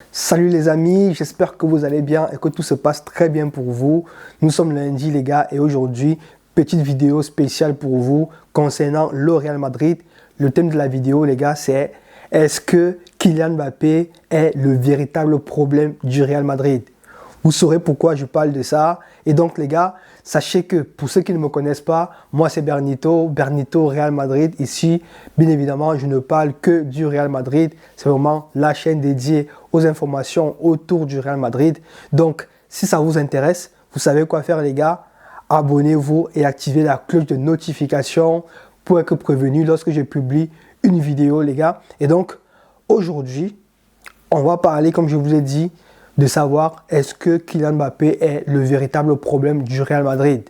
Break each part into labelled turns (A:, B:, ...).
A: Salut les amis, j'espère que vous allez bien et que tout se passe très bien pour vous. Nous sommes lundi les gars et aujourd'hui, petite vidéo spéciale pour vous concernant le Real Madrid. Le thème de la vidéo les gars c'est: est-ce que Kylian Mbappé est le véritable problème du Real Madrid? Vous saurez pourquoi je parle de ça. Et donc les gars, sachez que pour ceux qui ne me connaissent pas, moi c'est Bernito Real Madrid. Ici, bien évidemment, je ne parle que du Real Madrid. C'est vraiment la chaîne dédiée aux informations autour du Real Madrid. Donc, si ça vous intéresse, vous savez quoi faire les gars. Abonnez-vous et activez la cloche de notification pour être prévenu lorsque je publie une vidéo les gars. Et donc, aujourd'hui, on va parler, comme je vous ai dit, de savoir est-ce que Kylian Mbappé est le véritable problème du Real Madrid.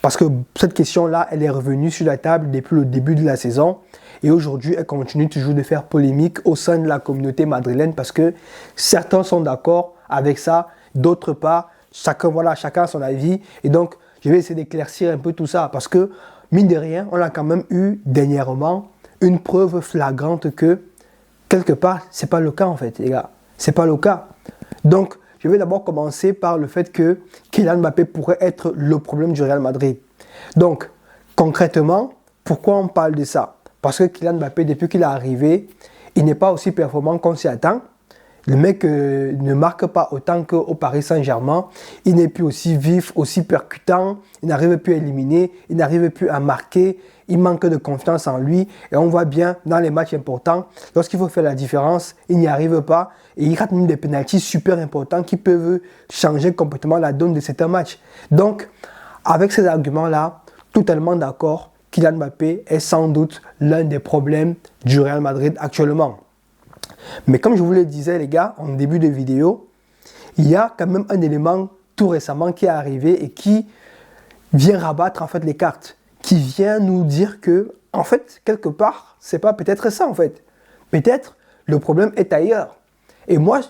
A: Parce que cette question-là, elle est revenue sur la table depuis le début de la saison. Et aujourd'hui, elle continue toujours de faire polémique au sein de la communauté madrilène parce que certains sont d'accord avec ça, d'autres pas. Chacun a son avis. Et donc, je vais essayer d'éclaircir un peu tout ça parce que, mine de rien, on a quand même eu dernièrement une preuve flagrante que, quelque part, c'est pas le cas en fait, les gars. C'est pas le cas. Donc, je vais d'abord commencer par le fait que Kylian Mbappé pourrait être le problème du Real Madrid. Donc, concrètement, pourquoi on parle de ça? Parce que Kylian Mbappé, depuis qu'il est arrivé, il n'est pas aussi performant qu'on s'y attend. Le mec ne marque pas autant qu'au Paris Saint-Germain. Il n'est plus aussi vif, aussi percutant. Il n'arrive plus à éliminer, il n'arrive plus à marquer. Il manque de confiance en lui. Et on voit bien dans les matchs importants, lorsqu'il faut faire la différence, il n'y arrive pas. Et il rate même des pénaltys super importants qui peuvent changer complètement la donne de certains matchs. Donc, avec ces arguments-là, totalement d'accord, Kylian Mbappé est sans doute l'un des problèmes du Real Madrid actuellement. Mais comme je vous le disais les gars, en début de vidéo, il y a quand même un élément tout récemment qui est arrivé et qui vient rabattre en fait les cartes, qui vient nous dire que, en fait, quelque part, c'est pas peut-être ça en fait. Peut-être le problème est ailleurs. Et moi,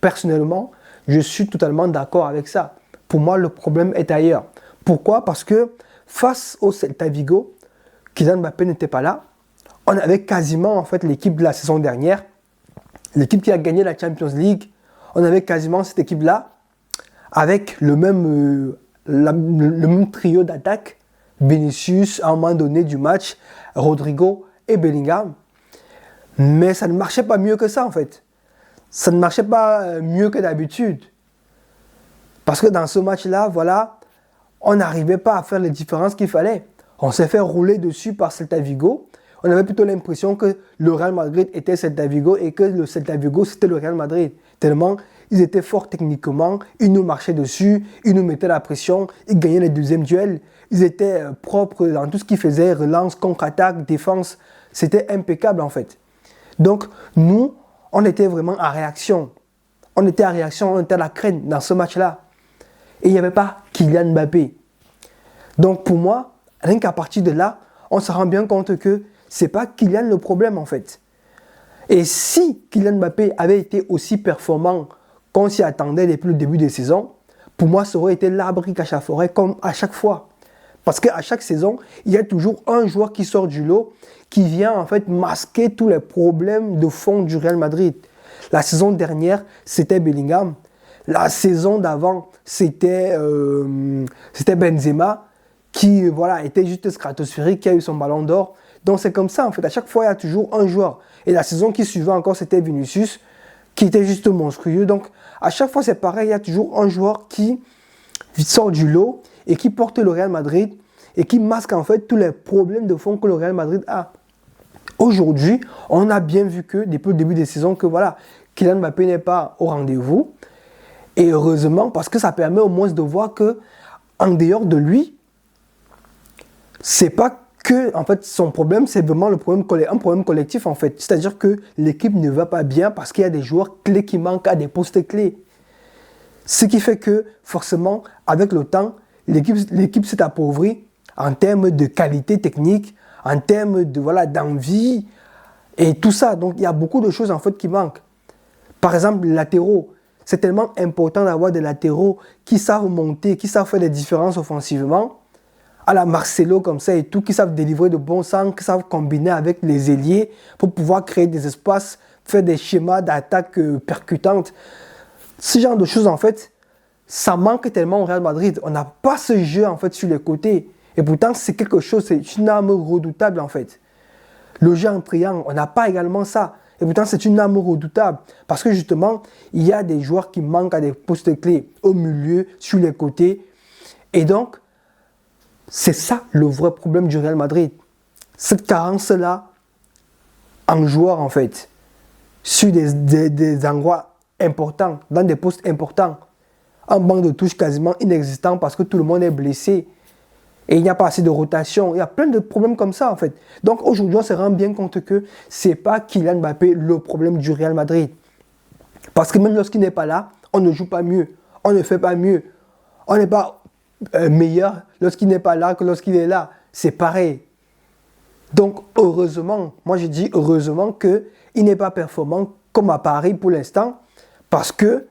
A: personnellement, je suis totalement d'accord avec ça. Pour moi, le problème est ailleurs. Pourquoi? Parce que face au Celta Vigo, Kylian Mbappé n'était pas là. On avait quasiment en fait l'équipe de la saison dernière. L'équipe qui a gagné la Champions League, on avait quasiment cette équipe-là avec le même trio d'attaque, Vinicius à un moment donné du match, Rodrigo et Bellingham. Mais ça ne marchait pas mieux que ça en fait. Ça ne marchait pas mieux que d'habitude. Parce que dans ce match-là, voilà, on n'arrivait pas à faire les différences qu'il fallait. On s'est fait rouler dessus par Celta Vigo. On avait plutôt l'impression que le Real Madrid était Celta Vigo et que le Celta Vigo c'était le Real Madrid. Tellement ils étaient forts techniquement, ils nous marchaient dessus, ils nous mettaient la pression, ils gagnaient les deuxièmes duels. Ils étaient propres dans tout ce qu'ils faisaient, relance, contre-attaque, défense. C'était impeccable en fait. Donc nous, on était vraiment à réaction. On était à réaction, on était à la crainte dans ce match-là. Et il n'y avait pas Kylian Mbappé. Donc pour moi, rien qu'à partir de là, on se rend bien compte que c'est pas Kylian le problème en fait. Et si Kylian Mbappé avait été aussi performant qu'on s'y attendait depuis le début de saison, pour moi ça aurait été l'arbre qui cache la forêt comme à chaque fois. Parce qu'à chaque saison, il y a toujours un joueur qui sort du lot, qui vient en fait masquer tous les problèmes de fond du Real Madrid. La saison dernière, c'était Bellingham. La saison d'avant, c'était Benzema qui voilà, était juste stratosphérique, qui a eu son ballon d'or. Donc c'est comme ça en fait, à chaque fois il y a toujours un joueur. Et la saison qui suivait encore c'était Vinicius, qui était juste monstrueux. Donc à chaque fois c'est pareil, il y a toujours un joueur qui sort du lot et qui porte le Real Madrid et qui masque en fait tous les problèmes de fond que le Real Madrid a. Aujourd'hui, on a bien vu que depuis le début des saisons que voilà, Kylian Mbappé n'est pas au rendez-vous. Et heureusement, parce que ça permet au moins de voir que en dehors de lui, c'est pas que en fait son problème, c'est vraiment un problème collectif en fait. C'est-à-dire que l'équipe ne va pas bien parce qu'il y a des joueurs clés qui manquent à des postes clés. Ce qui fait que forcément, avec le temps, l'équipe s'est appauvrie en termes de qualité technique, en termes de voilà d'envie et tout ça. Donc il y a beaucoup de choses en fait qui manquent. Par exemple, les latéraux. C'est tellement important d'avoir des latéraux qui savent monter, qui savent faire des différences offensivement, à la Marcelo comme ça et tout, qui savent délivrer de bons centres, qui savent combiner avec les ailiers pour pouvoir créer des espaces faire des schémas d'attaque percutantes. Ce genre de choses, en fait, ça manque tellement au Real Madrid. On n'a pas ce jeu, en fait, sur les côtés. Et pourtant, c'est quelque chose, c'est une arme redoutable, en fait. Le jeu en triangle, on n'a pas également ça. Et pourtant, c'est une arme redoutable. Parce que justement, il y a des joueurs qui manquent à des postes clés au milieu, sur les côtés. Et donc, c'est ça le vrai problème du Real Madrid. Cette carence-là, en joueurs, en fait, sur des endroits importants, dans des postes importants. Un banc de touche quasiment inexistant parce que tout le monde est blessé. Et il n'y a pas assez de rotation. Il y a plein de problèmes comme ça, en fait. Donc aujourd'hui, on se rend bien compte que ce n'est pas Kylian Mbappé le problème du Real Madrid. Parce que même lorsqu'il n'est pas là, on ne joue pas mieux. On ne fait pas mieux. On n'est pas meilleur lorsqu'il n'est pas là que lorsqu'il est là. C'est pareil. Donc heureusement, moi je dis heureusement qu'il n'est pas performant comme à Paris pour l'instant. Parce que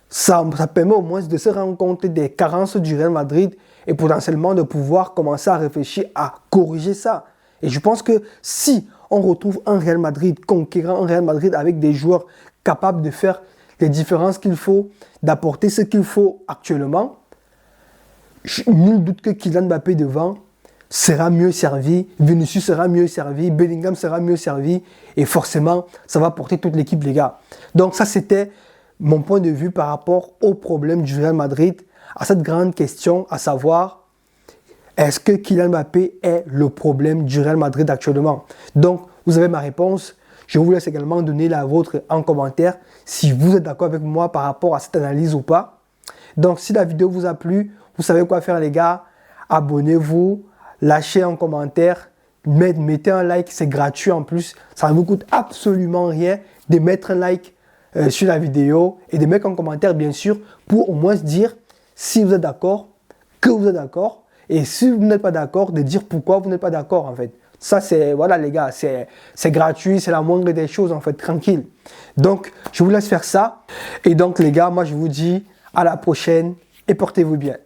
A: ça permet au moins de se rendre compte des carences du Real Madrid et potentiellement de pouvoir commencer à réfléchir à corriger ça. Et je pense que si on retrouve un Real Madrid conquérant, un Real Madrid avec des joueurs capables de faire les différences qu'il faut, d'apporter ce qu'il faut actuellement, nul doute que Kylian Mbappé devant sera mieux servi, Vinicius sera mieux servi, Bellingham sera mieux servi et forcément ça va porter toute l'équipe, les gars. Donc ça c'était mon point de vue par rapport au problème du Real Madrid, à cette grande question, à savoir, est-ce que Kylian Mbappé est le problème du Real Madrid actuellement? Donc, vous avez ma réponse. Je vous laisse également donner la vôtre en commentaire si vous êtes d'accord avec moi par rapport à cette analyse ou pas. Donc, si la vidéo vous a plu, vous savez quoi faire, les gars. Abonnez-vous, lâchez un commentaire, mettez un like, c'est gratuit en plus. Ça ne vous coûte absolument rien de mettre un like sur la vidéo et de mettre un commentaire bien sûr pour au moins se dire si vous êtes d'accord, que vous êtes d'accord et si vous n'êtes pas d'accord, de dire pourquoi vous n'êtes pas d'accord en fait. Ça c'est, voilà les gars, c'est gratuit, c'est la moindre des choses en fait, tranquille. Donc je vous laisse faire ça et donc les gars, moi je vous dis à la prochaine et portez-vous bien.